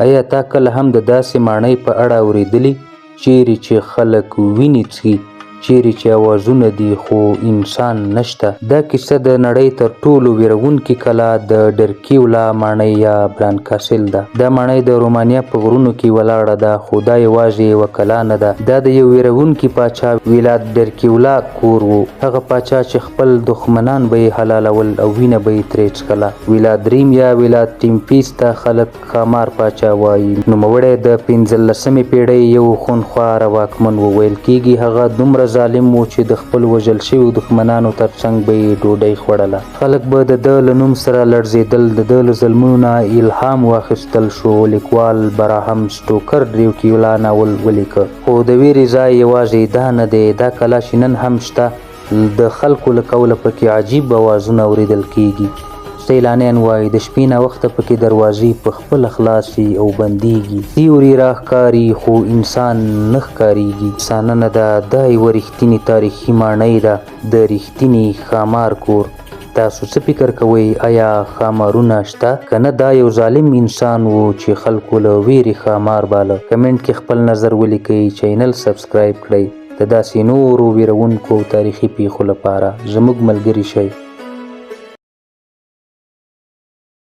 آیا تا کله هم د داسې ماڼۍ په اړه اورېدلي چیرې چې خلک وینې څښي، چیرې چې اوازونه دي خو انسان نشته؟ دا کیسه د نړۍ تر ټولو ویرونکې کلا د ډرکیولا ماڼۍ یا برانکاسل ده. دا ماڼۍ د رومانیا په غرونو کې ولاړه ده، خو دا یوازې یوه کلا نه ده. دا د یو ویرونکي پاچا ولاد ډرکیولا کور و. هغه پاچا چې خپل دښمنان به یې حلالول او وینه به یې ترې څښله. ولادریم یا ولادټیمپیس ته خلک ښامار پاچا وایي. نوموړی د 15مې پیړۍ یو خونخواره واکمن و. ویل کېږي هغه دومره ظالم و چې د خپل وژل شویو دښمنانو ترڅنګ به یې ډوډۍ خوړله. خلک به د ده له نوم سره لړزېدل. د ده له ظلمونو نه الهام واخیستل شو. لیکوال براهم سټوکر ډرکیولا ناول ولیکه. خو د ویرې ځای یوازې دا نه دی. دا کلا چې نن هم شته، د خلکو له قوله پکې عجیب اوازونه اورېدل کېږي. سیلانیان وایي د شپې ناوخته پکې دروازې په خپله خلاصي او بندېږي. سیوري راښکاري خو انسان نه ښکارېږي. افسانه ده، دا یوه رښتینې تاریخي ماڼۍ ده، د رښتیني ښامار کور. تاسو څه فکر کوئ؟ آیا ښامارونه شته؟ که نه دا یو ظالم انسان و چې خلکو له ویرې ښامار باله. کمنټ کې خپل نظر ولیکئ. چینل سبسکرایب کړئ. د داسې نورو ویرونکو تاریخي پیښو لپاره زموږ ملګري شئ.